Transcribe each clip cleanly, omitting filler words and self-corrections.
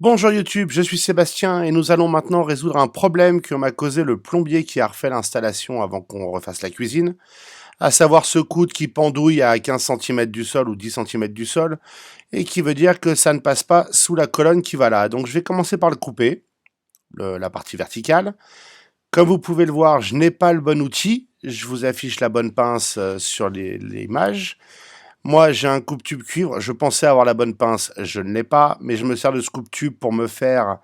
Bonjour YouTube, je suis Sébastien et nous allons maintenant résoudre un problème que m'a causé le plombier qui a refait l'installation avant qu'on refasse la cuisine, à savoir ce coude qui pendouille à 15 centimètres du sol ou 10 centimètres du sol et qui veut dire que ça ne passe pas sous la colonne qui va là. Donc je vais commencer par le couper, la partie verticale. Comme vous pouvez le voir, je n'ai pas le bon outil, je vous affiche la bonne pince sur l'image. Moi, j'ai un coupe-tube cuivre. Je pensais avoir la bonne pince, je ne l'ai pas, mais je me sers de ce coupe-tube pour me faire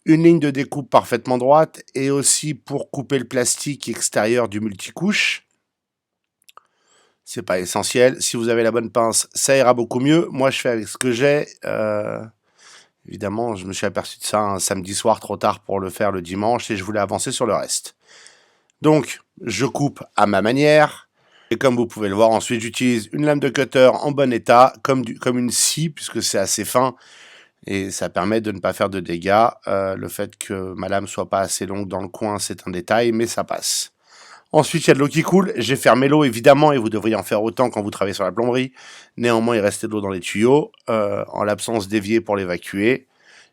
une ligne de découpe parfaitement droite et aussi pour couper le plastique extérieur du multicouche. C'est pas essentiel. Si vous avez la bonne pince, ça ira beaucoup mieux. Moi, je fais avec ce que j'ai. Évidemment, je me suis aperçu de ça un samedi soir trop tard pour le faire le dimanche et je voulais avancer sur le reste. Donc, je coupe à ma manière. Et comme vous pouvez le voir, ensuite, j'utilise une lame de cutter en bon état, comme une scie, puisque c'est assez fin. Et ça permet de ne pas faire de dégâts. Le fait que ma lame soit pas assez longue dans le coin, c'est un détail, mais ça passe. Ensuite, il y a de l'eau qui coule. J'ai fermé l'eau, évidemment, et vous devriez en faire autant quand vous travaillez sur la plomberie. Néanmoins, il restait de l'eau dans les tuyaux. En l'absence d'évier pour l'évacuer,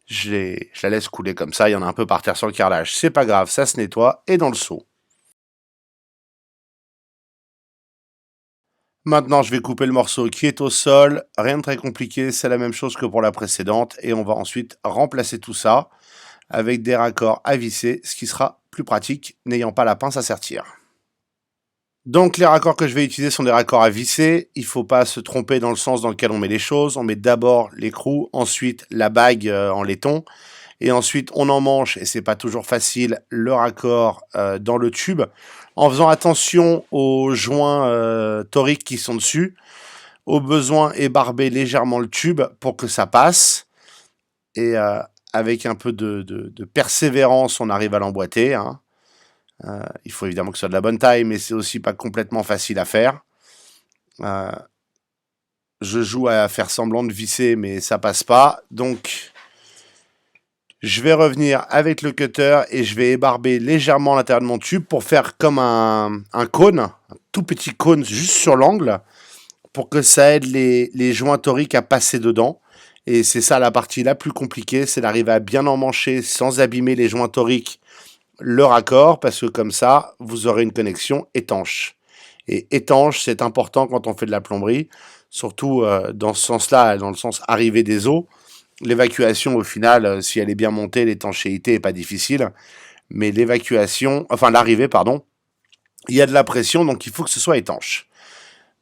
je la laisse couler comme ça. Il y en a un peu par terre sur le carrelage. C'est pas grave, ça se nettoie. Et dans le seau. Maintenant, je vais couper le morceau qui est au sol. Rien de très compliqué, c'est la même chose que pour la précédente. Et on va ensuite remplacer tout ça avec des raccords à visser, ce qui sera plus pratique, n'ayant pas la pince à sertir. Donc les raccords que je vais utiliser sont des raccords à visser. Il ne faut pas se tromper dans le sens dans lequel on met les choses. On met d'abord l'écrou, ensuite la bague en laiton, et ensuite on emmanche, et c'est pas toujours facile, le raccord dans le tube, en faisant attention aux joints toriques qui sont dessus. Au besoin, ébarber légèrement le tube pour que ça passe, et avec un peu de persévérance, on arrive à l'emboîter. Hein. Il faut évidemment que ce soit de la bonne taille, mais c'est aussi pas complètement facile à faire. Euh, je joue à faire semblant de visser, mais ça passe pas. Donc, je vais revenir avec le cutter et je vais ébarber légèrement l'intérieur de mon tube pour faire comme un cône, un tout petit cône juste sur l'angle, pour que ça aide les joints toriques à passer dedans. Et c'est ça la partie la plus compliquée, c'est d'arriver à bien emmancher sans abîmer les joints toriques le raccord, parce que comme ça, vous aurez une connexion étanche. Et étanche, c'est important quand on fait de la plomberie, surtout dans ce sens-là, dans le sens arrivée des eaux. L'évacuation, au final, si elle est bien montée, l'étanchéité est pas difficile. Mais l'évacuation, enfin l'arrivée, pardon, il y a de la pression, donc il faut que ce soit étanche.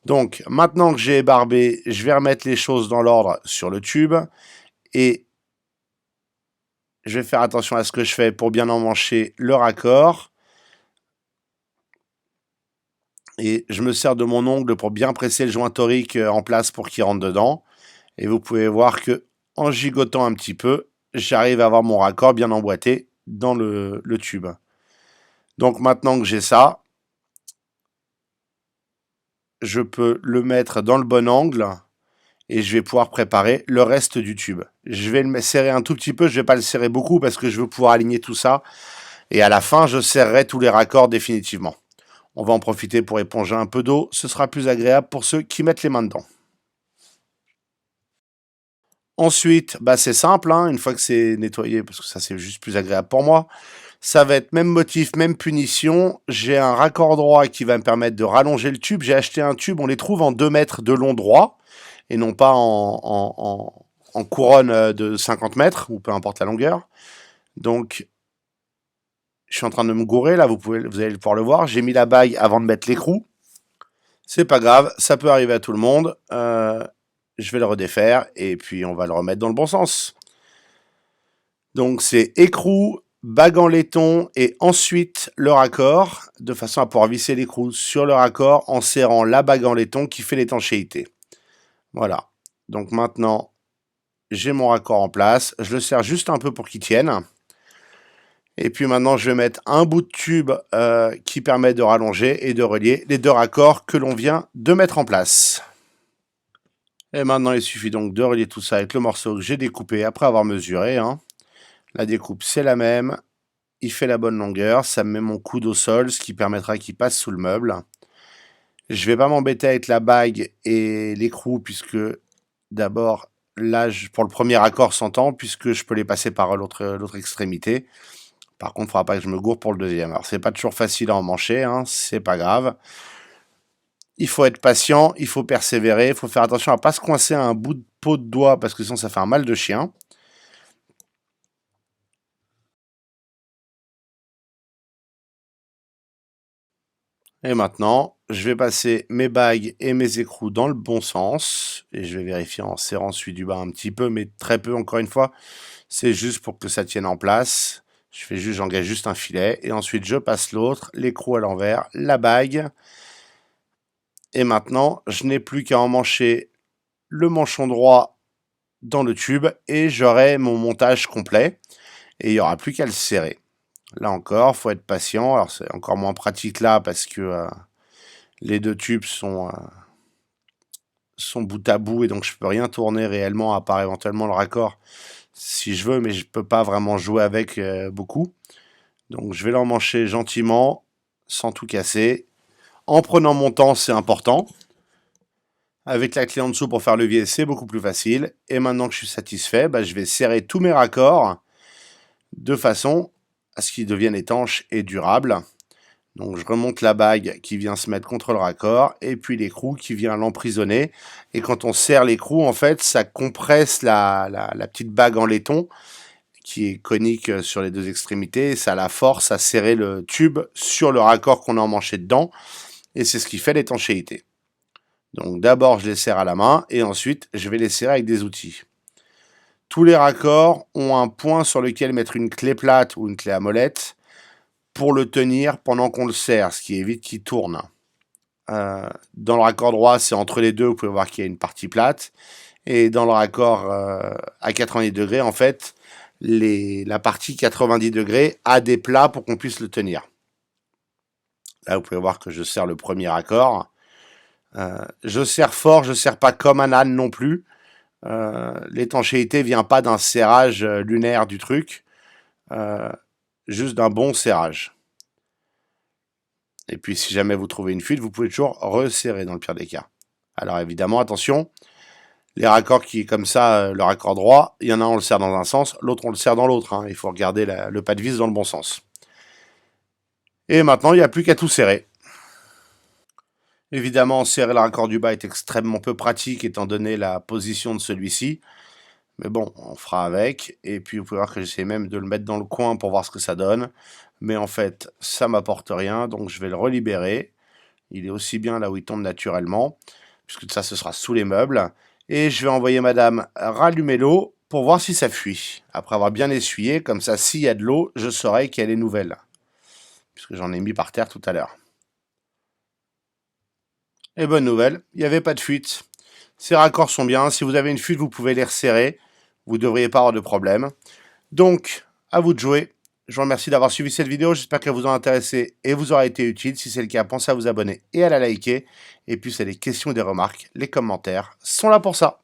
Donc, maintenant que j'ai ébarbé, je vais remettre les choses dans l'ordre sur le tube. Et je vais faire attention à ce que je fais pour bien emmancher le raccord. Et je me sers de mon ongle pour bien presser le joint torique en place pour qu'il rentre dedans. Et vous pouvez voir que en gigotant un petit peu, j'arrive à avoir mon raccord bien emboîté dans le tube. Donc maintenant que j'ai ça, je peux le mettre dans le bon angle et je vais pouvoir préparer le reste du tube. Je vais le serrer un tout petit peu, je ne vais pas le serrer beaucoup parce que je veux pouvoir aligner tout ça. Et à la fin, je serrerai tous les raccords définitivement. On va en profiter pour éponger un peu d'eau, ce sera plus agréable pour ceux qui mettent les mains dedans. Ensuite, bah c'est simple, hein, une fois que c'est nettoyé, parce que ça c'est juste plus agréable pour moi, ça va être même motif, même punition. J'ai un raccord droit qui va me permettre de rallonger le tube. J'ai acheté un tube, on les trouve en 2 mètres de long droit, et non pas en couronne de 50 mètres, ou peu importe la longueur. Donc, je suis en train de me gourer, là, vous allez pouvoir le voir. J'ai mis la bague avant de mettre l'écrou. C'est pas grave, ça peut arriver à tout le monde. Je vais le redéfaire, et puis on va le remettre dans le bon sens. Donc c'est écrou, bague en laiton et ensuite le raccord, de façon à pouvoir visser l'écrou sur le raccord en serrant la bague en laiton qui fait l'étanchéité. Voilà. Donc maintenant, j'ai mon raccord en place. Je le serre juste un peu pour qu'il tienne. Et puis maintenant, je vais mettre un bout de tube qui permet de rallonger et de relier les deux raccords que l'on vient de mettre en place. Et maintenant, il suffit donc de relier tout ça avec le morceau que j'ai découpé après avoir mesuré. Hein. La découpe, c'est la même. Il fait la bonne longueur. Ça me met mon coude au sol, ce qui permettra qu'il passe sous le meuble. Je vais pas m'embêter avec la bague et l'écrou, puisque d'abord, là, pour le premier raccord s'entend, puisque je peux les passer par l'autre extrémité. Par contre, il ne faudra pas que je me gourre pour le deuxième. Alors, c'est pas toujours facile à emmancher, hein, c'est pas grave. Il faut être patient, il faut persévérer, il faut faire attention à ne pas se coincer à un bout de peau de doigt, parce que sinon ça fait un mal de chien. Et maintenant, je vais passer mes bagues et mes écrous dans le bon sens. Et je vais vérifier en serrant celui du bas un petit peu, mais très peu encore une fois. C'est juste pour que ça tienne en place. J'engage juste un filet. Et ensuite, je passe l'autre, l'écrou à l'envers, la bague. Et maintenant, je n'ai plus qu'à emmancher le manchon droit dans le tube et j'aurai mon montage complet. Et il n'y aura plus qu'à le serrer. Là encore, il faut être patient. Alors, c'est encore moins pratique là parce que les deux tubes sont bout à bout et donc je peux rien tourner réellement à part éventuellement le raccord si je veux, mais je peux pas vraiment jouer avec beaucoup. Donc je vais l'emmancher gentiment, sans tout casser. En prenant mon temps, c'est important. Avec la clé en dessous pour faire levier, c'est beaucoup plus facile. Et maintenant que je suis satisfait, je vais serrer tous mes raccords de façon à ce qu'ils deviennent étanches et durables. Donc je remonte la bague qui vient se mettre contre le raccord et puis l'écrou qui vient l'emprisonner. Et quand on serre l'écrou, en fait, ça compresse la petite bague en laiton qui est conique sur les deux extrémités. Et ça la force à serrer le tube sur le raccord qu'on a emmanché dedans. Et c'est ce qui fait l'étanchéité. Donc d'abord, je les serre à la main et ensuite, je vais les serrer avec des outils. Tous les raccords ont un point sur lequel mettre une clé plate ou une clé à molette pour le tenir pendant qu'on le serre, ce qui évite qu'il tourne. Dans le raccord droit, c'est entre les deux, vous pouvez voir qu'il y a une partie plate. Et dans le raccord à 90 degrés, en fait, la partie 90 degrés a des plats pour qu'on puisse le tenir. Là, vous pouvez voir que je serre le premier raccord. Je serre fort, je serre pas comme un âne non plus. L'étanchéité vient pas d'un serrage lunaire du truc, juste d'un bon serrage. Et puis si jamais vous trouvez une fuite, vous pouvez toujours resserrer dans le pire des cas. Alors évidemment, attention, les raccords qui est comme ça, le raccord droit, il y en a un on le serre dans un sens, l'autre on le serre dans l'autre. Hein. Il faut regarder le pas de vis dans le bon sens. Et maintenant, il n'y a plus qu'à tout serrer. Évidemment, serrer le raccord du bas est extrêmement peu pratique étant donné la position de celui-ci. Mais bon, on fera avec. Et puis vous pouvez voir que j'essaie même de le mettre dans le coin pour voir ce que ça donne. Mais en fait, ça m'apporte rien, donc je vais le relibérer. Il est aussi bien là où il tombe naturellement, puisque ça, ce sera sous les meubles. Et je vais envoyer madame rallumer l'eau pour voir si ça fuit. Après avoir bien essuyé, comme ça, s'il y a de l'eau, je saurai qu'elle est nouvelle. Puisque j'en ai mis par terre tout à l'heure. Et bonne nouvelle, il n'y avait pas de fuite. Ces raccords sont bien, si vous avez une fuite, vous pouvez les resserrer. Vous ne devriez pas avoir de problème. Donc, à vous de jouer. Je vous remercie d'avoir suivi cette vidéo, j'espère qu'elle vous a intéressé et vous aura été utile. Si c'est le cas, pensez à vous abonner et à la liker. Et puis, si vous avez des questions ou des remarques, les commentaires sont là pour ça.